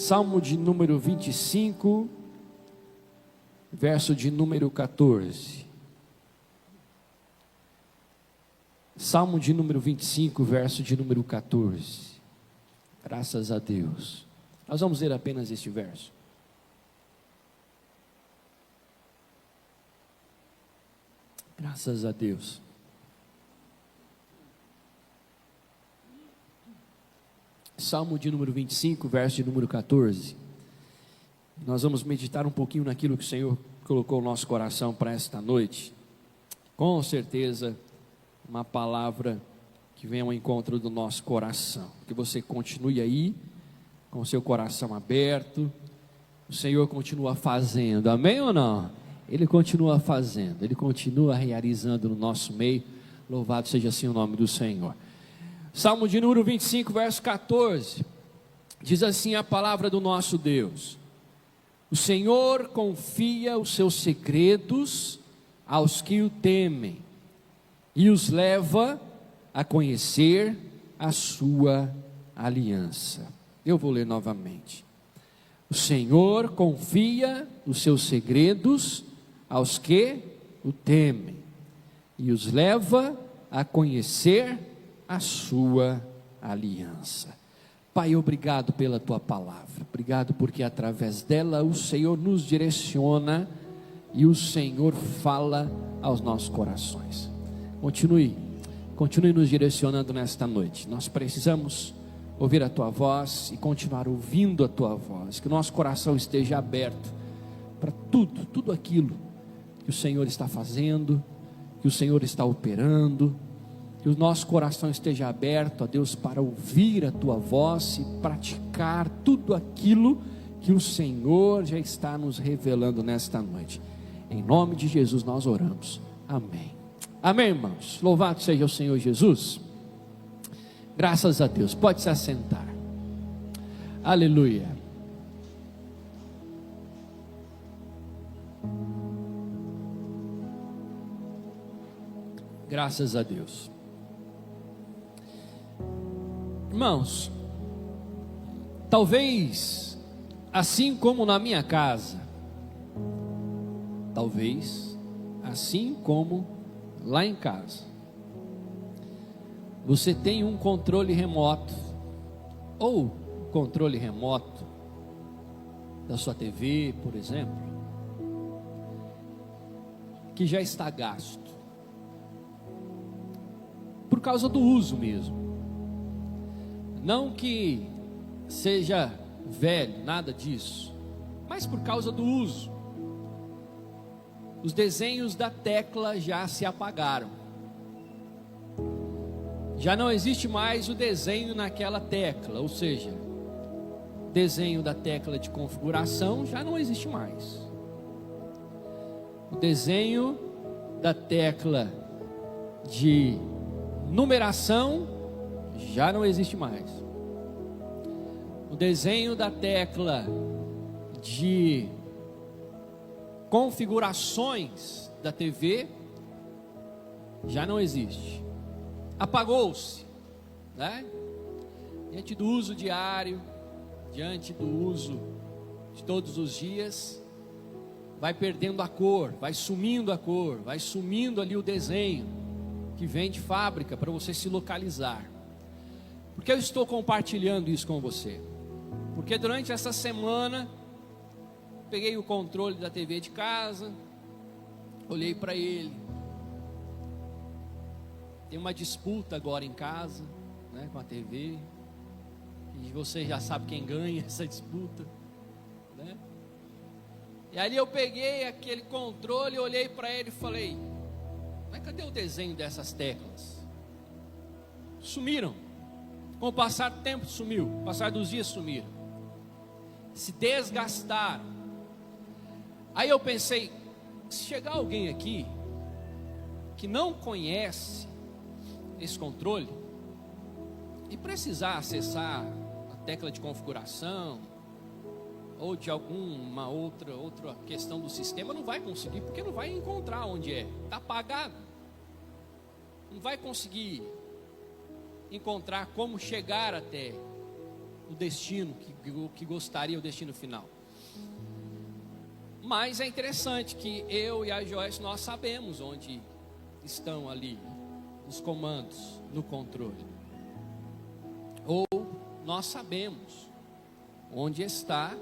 Salmo de número 25, verso de número 14. Salmo de número 25, verso de número 14. Graças a Deus. Nós vamos ler apenas este verso. Graças a Deus. Salmo de número 25, verso de número 14. Nós vamos meditar um pouquinho naquilo que o Senhor colocou no nosso coração para esta noite. Com certeza, uma palavra que vem ao encontro do nosso coração. Que você continue aí, com o seu coração aberto. O Senhor continua fazendo, amém ou não? Ele continua fazendo, Ele continua realizando no nosso meio. Louvado seja assim o nome do Senhor. Salmo de número 25, verso 14, diz assim a palavra do nosso Deus: o Senhor confia os seus segredos aos que o temem, e os leva a conhecer a sua aliança. Eu vou ler novamente. O Senhor confia os seus segredos aos que o temem, e os leva a conhecer a sua aliança. Pai, obrigado pela tua palavra, obrigado porque através dela o Senhor nos direciona e o Senhor fala aos nossos corações. Continue nos direcionando nesta noite. Nós precisamos ouvir a tua voz e continuar ouvindo a tua voz, que o nosso coração esteja aberto para tudo aquilo que o Senhor está fazendo, que o Senhor está operando. Que o nosso coração esteja aberto, a Deus, para ouvir a tua voz e praticar tudo aquilo que o Senhor já está nos revelando nesta noite. Em nome de Jesus nós oramos, amém. Amém, irmãos. Louvado seja o Senhor Jesus. Graças a Deus. Pode se assentar. Aleluia. Graças a Deus. Irmãos, talvez assim como na minha casa, talvez assim como lá em casa, você tem um controle remoto, ou controle remoto da sua TV, por exemplo, que já está gasto, por causa do uso mesmo. Não que seja velho, nada disso, mas por causa do uso. Os desenhos da tecla já se apagaram. Já não existe mais o desenho naquela tecla, ou seja, desenho da tecla de configuração já não existe mais. O desenho da tecla de numeração já não existe mais. O desenho da tecla de configurações da TV já não existe. Apagou-se, né? Diante do uso diário, diante do uso de todos os dias, vai perdendo a cor, vai sumindo a cor, vai sumindo ali o desenho que vem de fábrica para você se localizar. Por que eu estou compartilhando isso com você? Porque durante essa semana, peguei o controle da TV de casa, olhei para ele. Tem uma disputa agora em casa, né, com a TV. E você já sabe quem ganha essa disputa, né? E ali eu peguei aquele controle, olhei para ele e falei: mas cadê o desenho dessas teclas? Sumiram. Com o passar do tempo sumiu, com o passar dos dias sumiram, se desgastaram. Aí eu pensei, se chegar alguém aqui que não conhece esse controle e precisar acessar a tecla de configuração ou de alguma outra questão do sistema, não vai conseguir, porque não vai encontrar onde é, está apagado, não vai conseguir encontrar como chegar até o destino que gostaria, o destino final. Mas é interessante que eu e a Joyce, nós sabemos onde estão ali os comandos, no controle. Ou nós sabemos onde está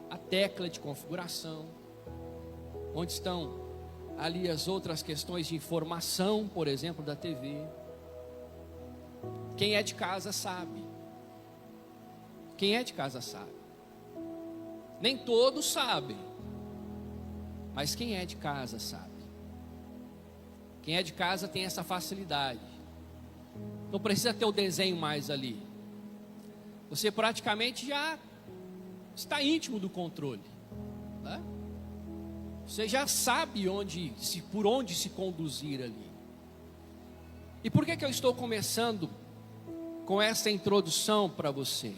a tecla de configuração, onde estão ali as outras questões de informação, por exemplo, da TV. Quem é de casa sabe. Quem é de casa sabe. Nem todos sabem, mas quem é de casa sabe. Quem é de casa tem essa facilidade. Não precisa ter o desenho mais ali. Você praticamente já está íntimo do controle, né? Você já sabe por onde se conduzir ali. E por que eu estou começando com essa introdução para você?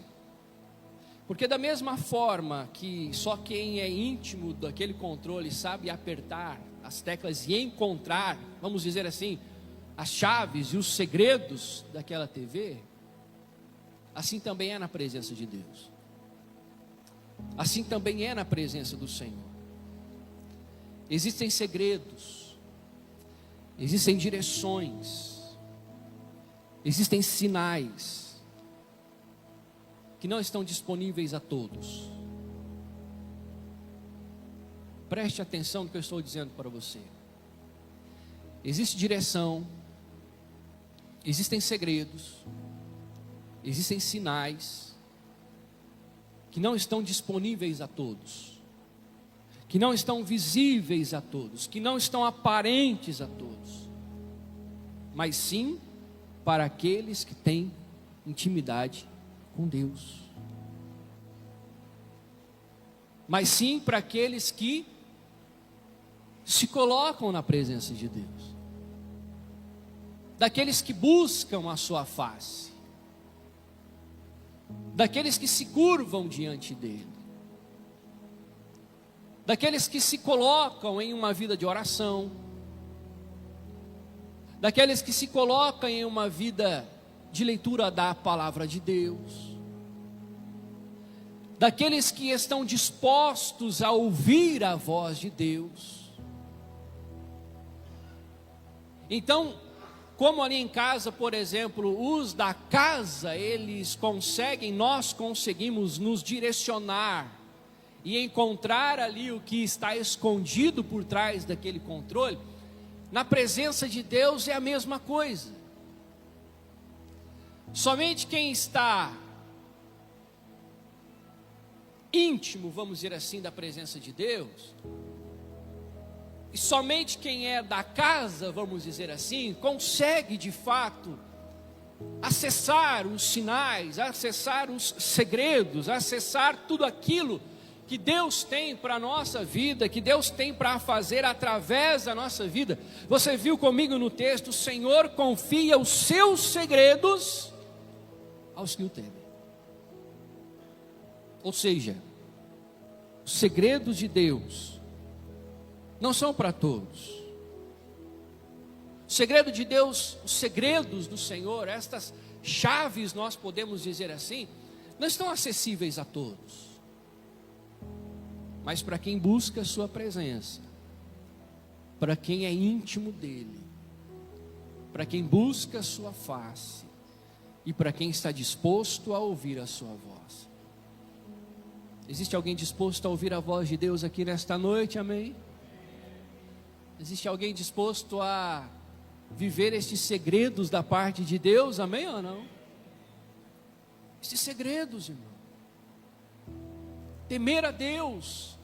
Porque da mesma forma que só quem é íntimo daquele controle sabe apertar as teclas e encontrar, vamos dizer assim, as chaves e os segredos daquela TV, assim também é na presença de Deus. Assim também é na presença do Senhor. Existem segredos, existem direções, existem sinais que não estão disponíveis a todos. Preste atenção no que eu estou dizendo para você. Existe direção, existem segredos, existem sinais que não estão disponíveis a todos, que não estão visíveis a todos, que não estão aparentes a todos, mas sim para aqueles que têm intimidade com Deus, mas sim para aqueles que se colocam na presença de Deus, daqueles que buscam a sua face, daqueles que se curvam diante dele, daqueles que se colocam em uma vida de oração, daqueles que se colocam em uma vida de leitura da palavra de Deus, daqueles que estão dispostos a ouvir a voz de Deus. Então, como ali em casa, por exemplo, os da casa, nós conseguimos nos direcionar e encontrar ali o que está escondido por trás daquele controle. Na presença de Deus é a mesma coisa. Somente quem está íntimo, vamos dizer assim, da presença de Deus, e somente quem é da casa, vamos dizer assim, consegue de fato acessar os sinais, acessar os segredos, acessar tudo aquilo que Deus tem para a nossa vida, que Deus tem para fazer através da nossa vida. Você viu comigo no texto: o Senhor confia os seus segredos aos que o temem. Ou seja, os segredos de Deus não são para todos. O segredo de Deus, os segredos do Senhor, estas chaves, nós podemos dizer assim, não estão acessíveis a todos. Mas para quem busca a sua presença, para quem é íntimo dele, para quem busca a sua face, e para quem está disposto a ouvir a sua voz. Existe alguém disposto a ouvir a voz de Deus aqui nesta noite? Amém? Existe alguém disposto a viver estes segredos da parte de Deus? Amém ou não? Estes segredos, irmão. Temer a Deus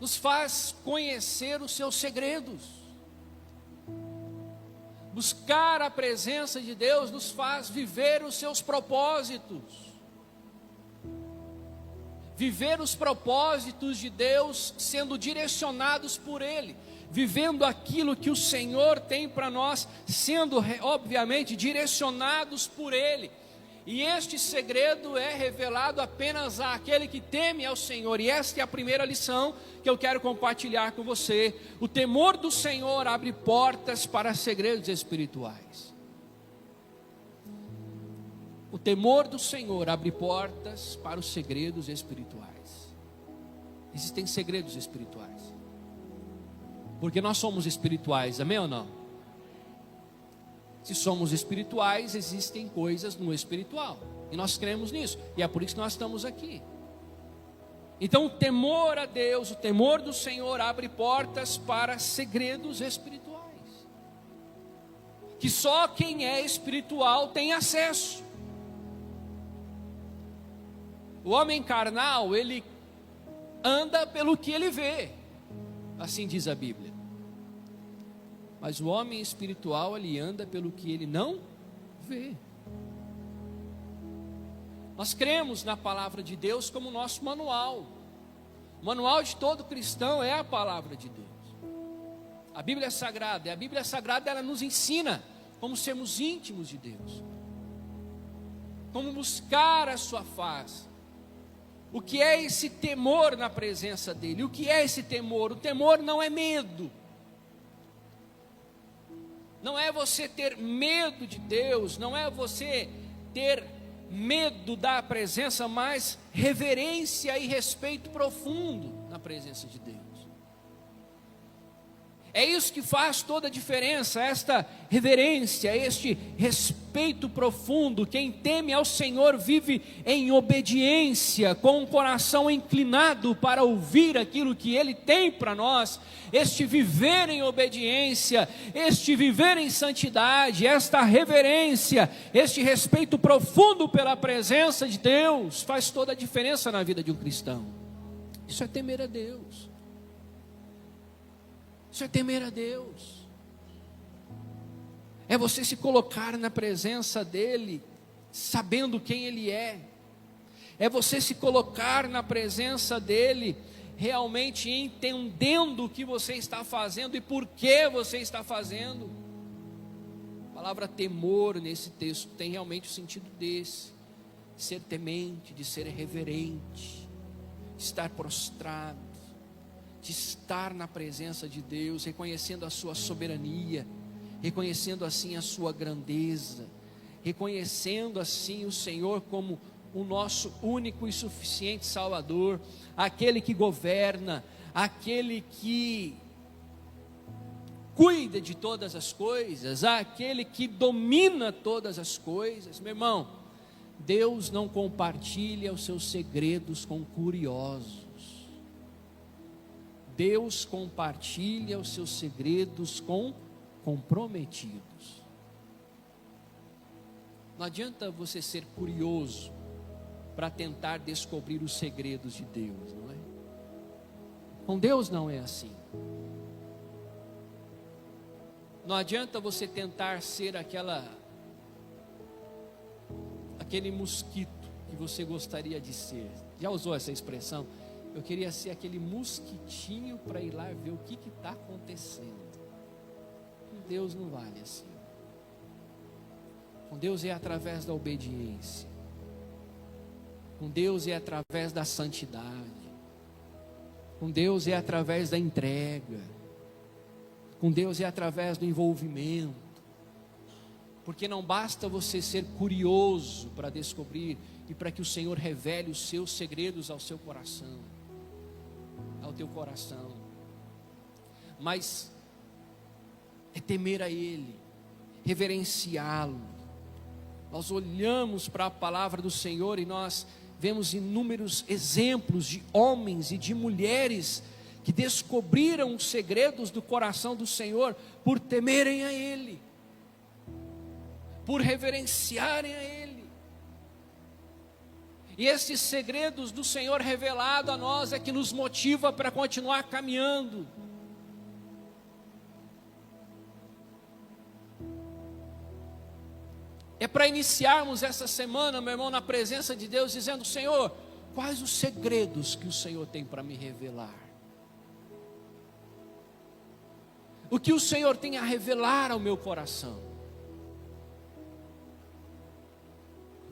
nos faz conhecer os seus segredos. Buscar a presença de Deus nos faz viver os seus propósitos. Viver os propósitos de Deus sendo direcionados por Ele. Vivendo aquilo que o Senhor tem para nós, sendo obviamente direcionados por Ele. E este segredo é revelado apenas àquele que teme ao Senhor. E esta é a primeira lição que eu quero compartilhar com você. O temor do Senhor abre portas para segredos espirituais. O temor do Senhor abre portas para os segredos espirituais. Existem segredos espirituais. Porque nós somos espirituais, amém ou não? Se somos espirituais, existem coisas no espiritual. E nós cremos nisso. E é por isso que nós estamos aqui. Então o temor a Deus, o temor do Senhor abre portas para segredos espirituais. Que só quem é espiritual tem acesso. O homem carnal, ele anda pelo que ele vê. Assim diz a Bíblia. Mas o homem espiritual, ele anda pelo que ele não vê. Nós cremos na palavra de Deus como nosso manual. O manual de todo cristão é a palavra de Deus. A Bíblia é sagrada. E a Bíblia sagrada, ela nos ensina como sermos íntimos de Deus. Como buscar a sua face. O que é esse temor na presença dEle? O que é esse temor? O temor não é medo. Não é você ter medo de Deus, não é você ter medo da presença, mas reverência e respeito profundo na presença de Deus. É isso que faz toda a diferença, esta reverência, este respeito profundo. Quem teme ao Senhor vive em obediência, com o coração inclinado para ouvir aquilo que Ele tem para nós. Este viver em obediência, este viver em santidade, esta reverência, este respeito profundo pela presença de Deus, faz toda a diferença na vida de um cristão. Isso é temer a Deus. Isso é temer a Deus. É você se colocar na presença dEle, sabendo quem Ele é. É você se colocar na presença dEle, realmente entendendo o que você está fazendo e por que você está fazendo. A palavra temor nesse texto tem realmente o sentido desse: de ser temente, de ser reverente, de estar prostrado, de estar na presença de Deus, reconhecendo a sua soberania, reconhecendo assim a sua grandeza, reconhecendo assim o Senhor como o nosso único e suficiente Salvador, aquele que governa, aquele que cuida de todas as coisas, aquele que domina todas as coisas. Meu irmão, Deus não compartilha os seus segredos com curiosos. Deus compartilha os seus segredos com comprometidos. Não adianta você ser curioso para tentar descobrir os segredos de Deus, não é? Com Deus não é assim. Não adianta você tentar ser aquele mosquito que você gostaria de ser. Já usou essa expressão? Eu queria ser aquele mosquitinho para ir lá ver o que está acontecendo. Com Deus não vale assim. Com Deus é através da obediência. Com Deus é através da santidade. Com Deus é através da entrega. Com Deus é através do envolvimento. Porque não basta você ser curioso para descobrir e para que o Senhor revele os seus segredos ao seu coração, ao teu coração, mas é temer a Ele, reverenciá-lo. Nós olhamos para a palavra do Senhor e nós vemos inúmeros exemplos de homens e de mulheres que descobriram os segredos do coração do Senhor por temerem a Ele, por reverenciarem a Ele. E esses segredos do Senhor revelado a nós é que nos motiva para continuar caminhando. É para iniciarmos essa semana, meu irmão, na presença de Deus, dizendo: Senhor, quais os segredos que o Senhor tem para me revelar? O que o Senhor tem a revelar ao meu coração?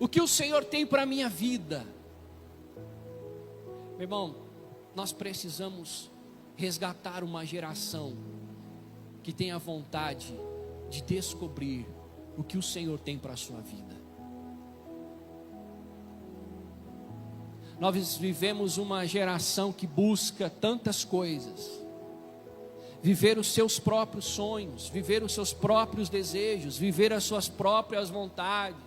O que o Senhor tem para a minha vida? Meu irmão, nós precisamos resgatar uma geração que tenha vontade de descobrir o que o Senhor tem para a sua vida. Nós vivemos uma geração que busca tantas coisas, viver os seus próprios sonhos, viver os seus próprios desejos, viver as suas próprias vontades.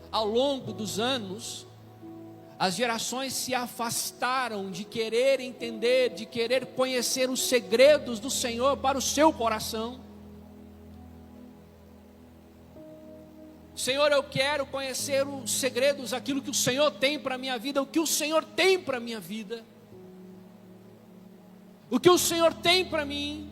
Ao longo dos anos, as gerações se afastaram de querer entender, de querer conhecer os segredos do Senhor para o seu coração. Senhor, eu quero conhecer os segredos, aquilo que o Senhor tem para a minha vida, o que o Senhor tem para a minha vida, o que o Senhor tem para mim.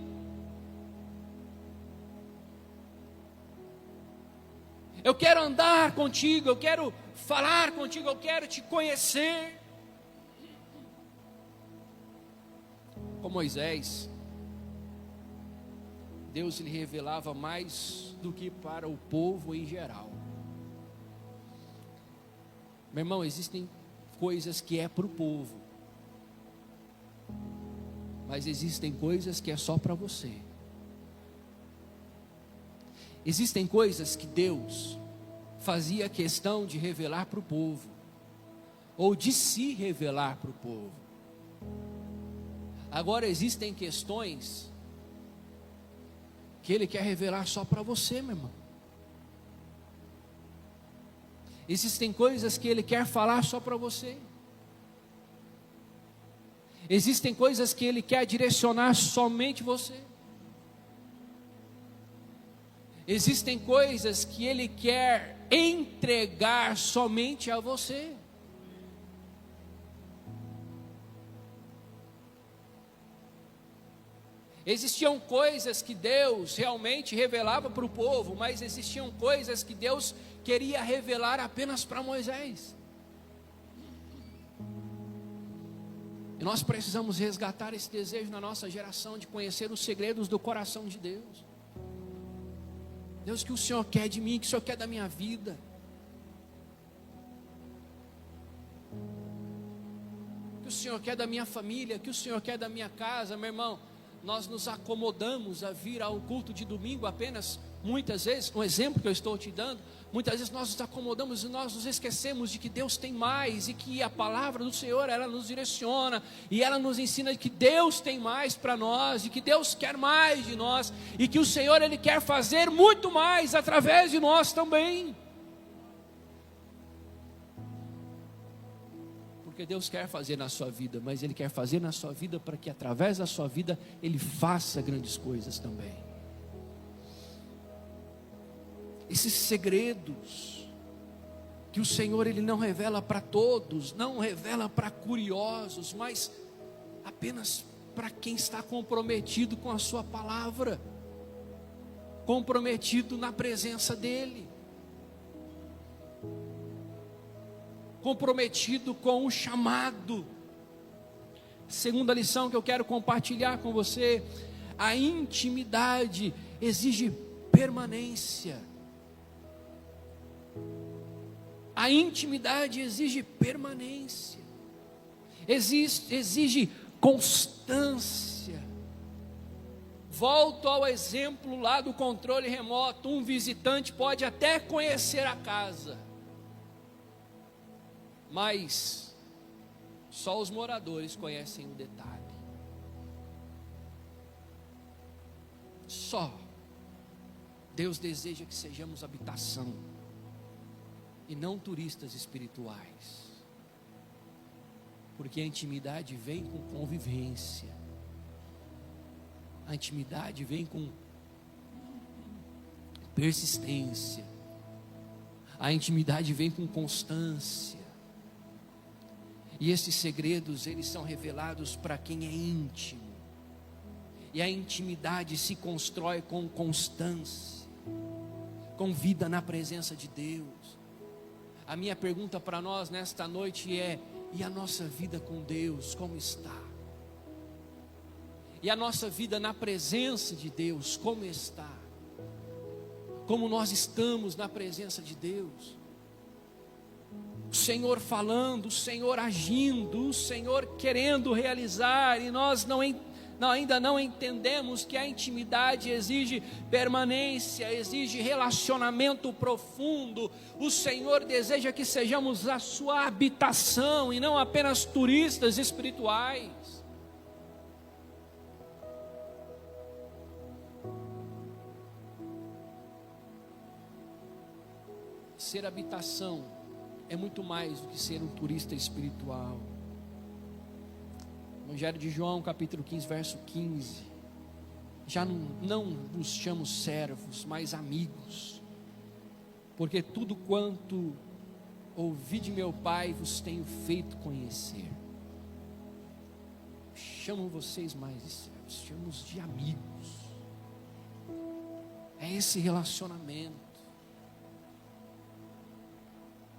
Eu quero andar contigo, eu quero falar contigo, eu quero te conhecer. Com Moisés, Deus lhe revelava mais do que para o povo em geral. Meu irmão, existem coisas que é para o povo, mas existem coisas que é só para você. Existem coisas que Deus fazia questão de revelar para o povo, ou de se revelar para o povo. Agora existem questões que Ele quer revelar só para você, meu irmão. Existem coisas que Ele quer falar só para você. Existem coisas que Ele quer direcionar somente você. Existem coisas que Ele quer entregar somente a você. Existiam coisas que Deus realmente revelava para o povo, mas existiam coisas que Deus queria revelar apenas para Moisés. E nós precisamos resgatar esse desejo na nossa geração de conhecer os segredos do coração de Deus. Deus, o que o Senhor quer de mim, o que o Senhor quer da minha vida. O que o Senhor quer da minha família, o que o Senhor quer da minha casa, meu irmão. Nós nos acomodamos a vir ao culto de domingo apenas, muitas vezes, um exemplo que eu estou te dando, muitas vezes nós nos acomodamos e nós nos esquecemos de que Deus tem mais, e que a palavra do Senhor, ela nos direciona, e ela nos ensina que Deus tem mais para nós, e que Deus quer mais de nós, e que o Senhor, Ele quer fazer muito mais através de nós também. Porque Deus quer fazer na sua vida, mas Ele quer fazer na sua vida para que através da sua vida Ele faça grandes coisas também. Esses segredos que o Senhor, Ele não revela para todos, não revela para curiosos, mas apenas para quem está comprometido com a sua palavra, comprometido na presença dEle, comprometido com o chamado. Segunda lição que eu quero compartilhar com você: a intimidade exige permanência. A intimidade exige permanência, exige constância. Volto ao exemplo lá do controle remoto. Um visitante pode até conhecer a casa, mas só os moradores conhecem o detalhe. Só Deus deseja que sejamos habitação e não turistas espirituais, porque a intimidade vem com convivência, a intimidade vem com persistência, a intimidade vem com constância. E esses segredos, eles são revelados para quem é íntimo. E a intimidade se constrói com constância, com vida na presença de Deus. A minha pergunta para nós nesta noite é: e a nossa vida com Deus, como está? E a nossa vida na presença de Deus, como está? Como nós estamos na presença de Deus? O Senhor falando, o Senhor agindo, o Senhor querendo realizar, e nós ainda não entendemos que a intimidade exige permanência, exige relacionamento profundo. O Senhor deseja que sejamos a sua habitação e não apenas turistas espirituais. Ser habitação é muito mais do que ser um turista espiritual. Evangelho de João, capítulo 15, verso 15. Já não vos chamo servos, mas amigos, porque tudo quanto ouvi de meu Pai vos tenho feito conhecer. Chamo vocês mais de servos, chamo-os de amigos. É esse relacionamento.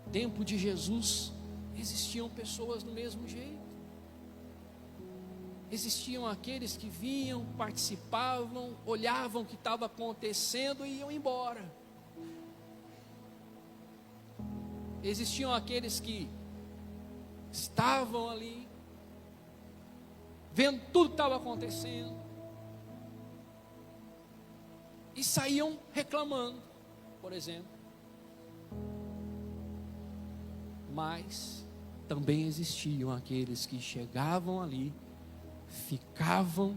No tempo de Jesus, existiam pessoas do mesmo jeito. Existiam aqueles que vinham, participavam, olhavam o que estava acontecendo e iam embora. Existiam aqueles que estavam ali, vendo tudo que estava acontecendo, e saíam reclamando, por exemplo. Mas também existiam aqueles que chegavam ali, ficavam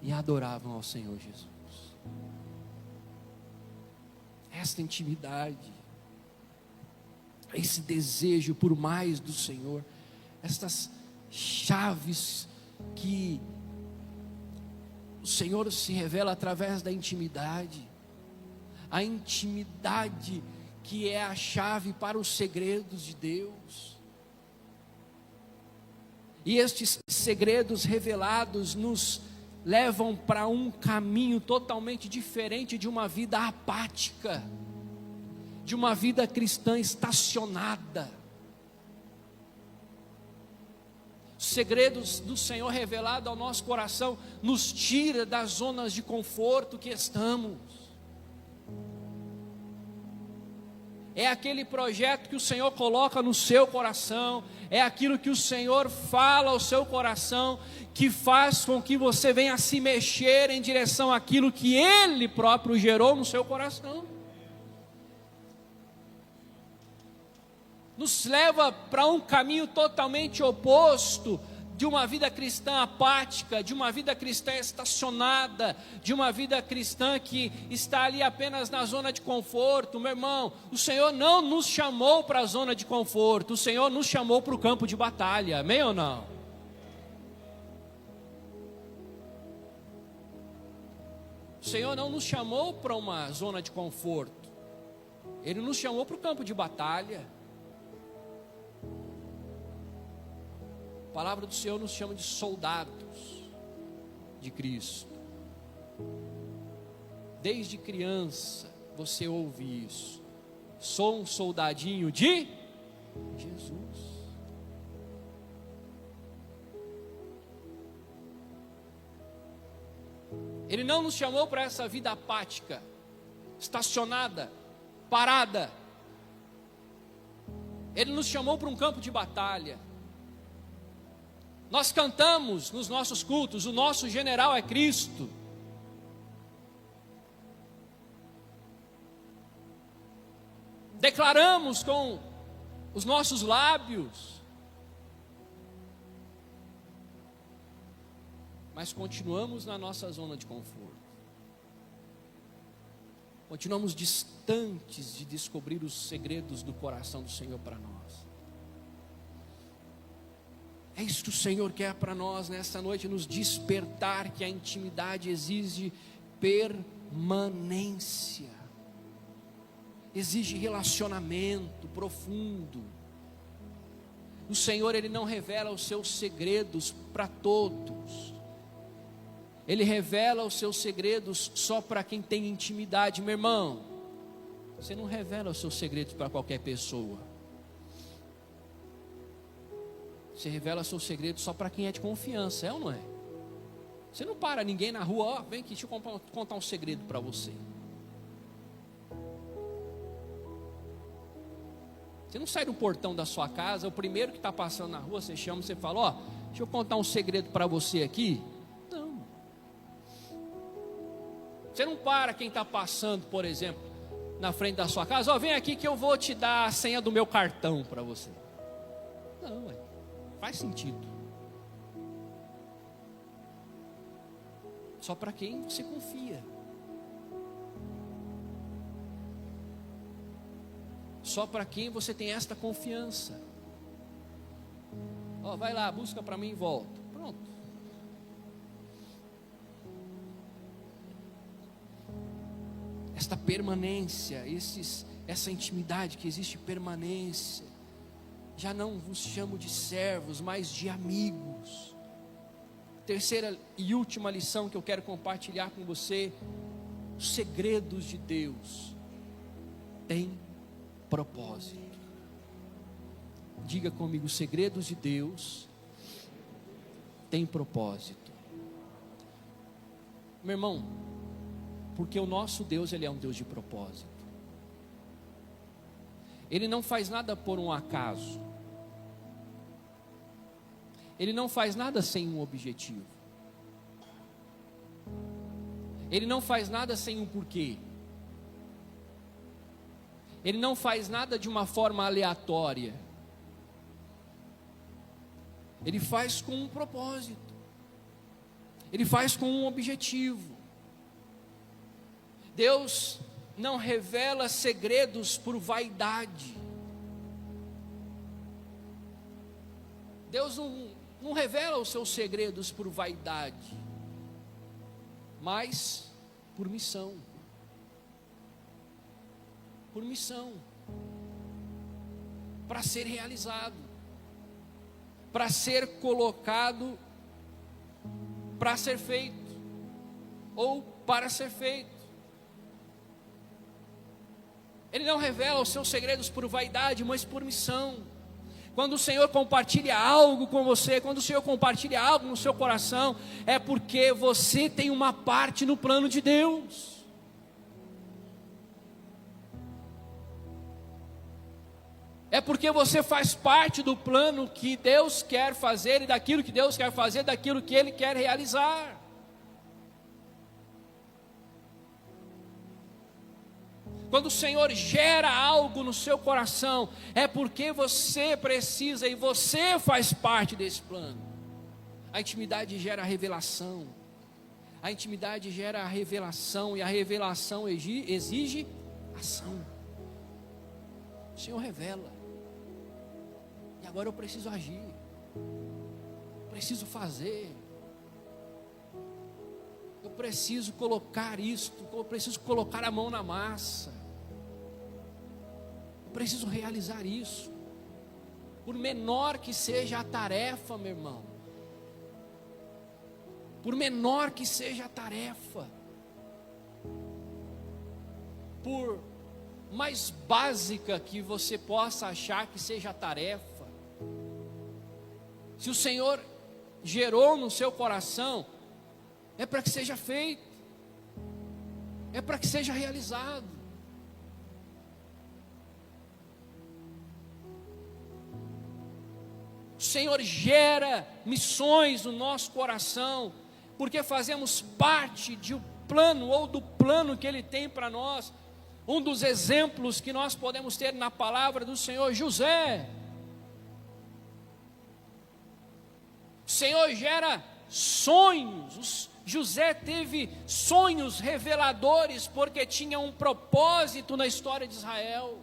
e adoravam ao Senhor Jesus. Esta intimidade, esse desejo por mais do Senhor, estas chaves que o Senhor se revela através da intimidade, a intimidade que é a chave para os segredos de Deus. E estes segredos revelados nos levam para um caminho totalmente diferente de uma vida apática, de uma vida cristã estacionada. Os segredos do Senhor revelado ao nosso coração nos tira das zonas de conforto que estamos. É aquele projeto que o Senhor coloca no seu coração, é aquilo que o Senhor fala ao seu coração, que faz com que você venha se mexer em direção àquilo que Ele próprio gerou no seu coração. Nos leva para um caminho totalmente oposto de uma vida cristã apática, de uma vida cristã estacionada, de uma vida cristã que está ali apenas na zona de conforto. Meu irmão, o Senhor não nos chamou para a zona de conforto, o Senhor nos chamou para o campo de batalha, amém ou não? O Senhor não nos chamou para uma zona de conforto, Ele nos chamou para o campo de batalha. A palavra do Senhor nos chama de soldados de Cristo. Desde criança você ouve isso. Sou um soldadinho de Jesus. Ele não nos chamou para essa vida apática, estacionada, parada. Ele nos chamou para um campo de batalha. Nós cantamos nos nossos cultos, o nosso general é Cristo. Declaramos com os nossos lábios, mas continuamos na nossa zona de conforto. Continuamos distantes de descobrir os segredos do coração do Senhor para nós. É isso que o Senhor quer para nós nessa noite, nos despertar que a intimidade exige permanência, exige relacionamento profundo. O Senhor, Ele não revela os seus segredos para todos, Ele revela os seus segredos só para quem tem intimidade. Meu irmão, você não revela os seus segredos para qualquer pessoa. Você revela seus segredos só para quem é de confiança, é ou não é? Você não para ninguém na rua, ó, vem aqui, deixa eu contar um segredo para você. Você não sai do portão da sua casa, o primeiro que está passando na rua, você chama, você fala, ó, deixa eu contar um segredo para você aqui. Não. Você não para quem está passando, por exemplo, na frente da sua casa, vem aqui que eu vou te dar a senha do meu cartão para você. Não, faz sentido. Só para quem você confia. Só para quem você tem esta confiança. Vai lá, busca para mim e volta. Pronto. Esta permanência, essa intimidade que existe, permanência. Já não vos chamo de servos, mas de amigos. Terceira e última lição que eu quero compartilhar com você: os segredos de Deus têm propósito. Diga comigo: os segredos de Deus têm propósito. Meu irmão, porque o nosso Deus, Ele é um Deus de propósito. Ele não faz nada por um acaso. Ele não faz nada sem um objetivo. Ele não faz nada sem um porquê. Ele não faz nada de uma forma aleatória. Ele faz com um propósito. Ele faz com um objetivo. Deus não revela segredos por vaidade. Deus não revela os seus segredos por vaidade, mas por missão. Por missão. Para ser realizado. Para ser colocado, para ser feito. Ou para ser feito. Ele não revela os seus segredos por vaidade, mas por missão. Quando o Senhor compartilha algo com você, quando o Senhor compartilha algo no seu coração, é porque você tem uma parte no plano de Deus. É porque você faz parte do plano que Deus quer fazer, e daquilo que Deus quer fazer, daquilo que Ele quer realizar. Quando o Senhor gera algo no seu coração, é porque você precisa e você faz parte desse plano. A intimidade gera a revelação. A intimidade gera a revelação, e a revelação exige ação. O Senhor revela. E agora eu preciso agir. Preciso fazer. Eu preciso colocar isto. Eu preciso colocar a mão na massa. Eu preciso realizar isso. Por menor que seja a tarefa, meu irmão. Por menor que seja a tarefa. Por mais básica que você possa achar que seja a tarefa. Se o Senhor gerou no seu coração, é para que seja feito. É para que seja realizado. O Senhor gera missões no nosso coração, porque fazemos parte de um plano, ou do plano que Ele tem para nós. Um dos exemplos que nós podemos ter na palavra do Senhor, José. O Senhor gera sonhos. José teve sonhos reveladores, porque tinha um propósito na história de Israel.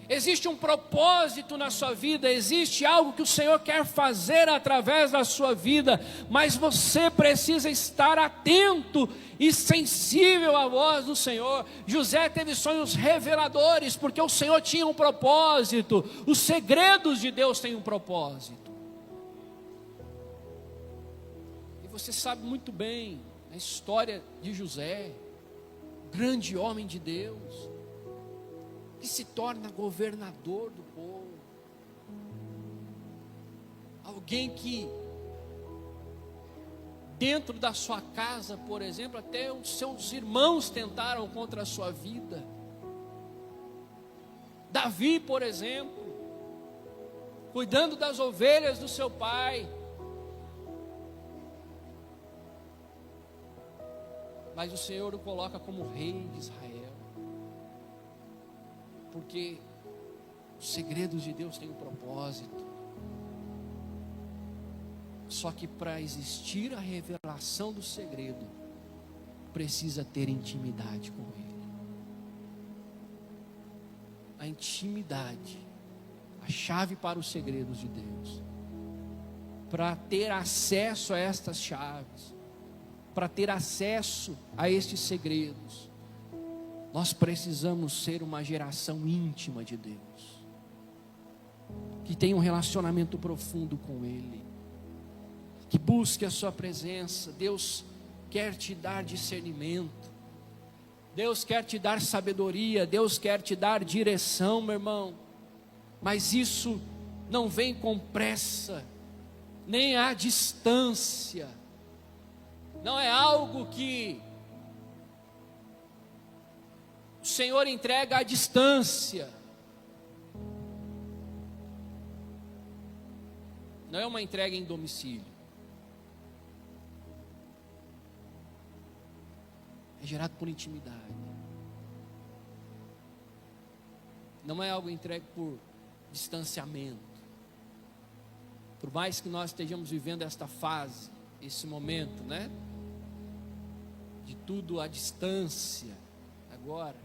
Existe um propósito na sua vida, existe algo que o Senhor quer fazer através da sua vida, mas você precisa estar atento e sensível à voz do Senhor. José teve sonhos reveladores, porque o Senhor tinha um propósito. Os segredos de Deus têm um propósito. E você sabe muito bem a história de José, grande homem de Deus, que se torna governador do povo. Alguém que dentro da sua casa, por exemplo, até os seus irmãos tentaram contra a sua vida. Davi, por exemplo, cuidando das ovelhas do seu pai, mas o Senhor o coloca como rei de Israel, porque os segredos de Deus têm um propósito. Só que para existir a revelação do segredo, precisa ter intimidade com Ele. A intimidade, a chave para os segredos de Deus. Para ter acesso a estas chaves, para ter acesso a estes segredos, nós precisamos ser uma geração íntima de Deus, que tenha um relacionamento profundo com Ele, que busque a sua presença. Deus quer te dar discernimento, Deus quer te dar sabedoria, Deus quer te dar direção, meu irmão, mas isso não vem com pressa, nem à distância, não é algo que o Senhor entrega à distância, não é uma entrega em domicílio, é gerado por intimidade, não é algo entregue por distanciamento. Por mais que nós estejamos vivendo esta fase, esse momento, né? De tudo à distância, agora,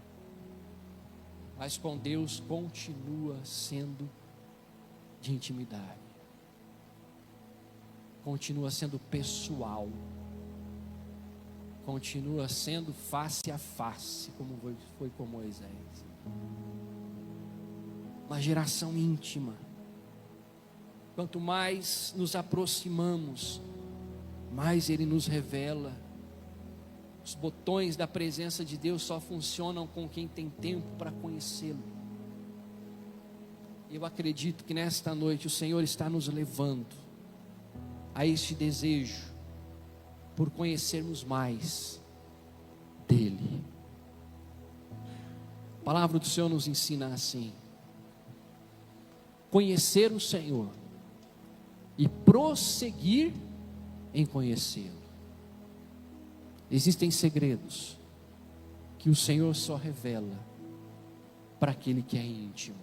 mas com Deus continua sendo de intimidade, continua sendo pessoal, continua sendo face a face, como foi com Moisés. Uma geração íntima. Quanto mais nos aproximamos, mais Ele nos revela. Os botões da presença de Deus só funcionam com quem tem tempo para conhecê-lo. Eu acredito que nesta noite o Senhor está nos levando a este desejo por conhecermos mais dEle. A palavra do Senhor nos ensina assim: conhecer o Senhor e prosseguir em conhecê-lo. Existem segredos que o Senhor só revela para aquele que é íntimo.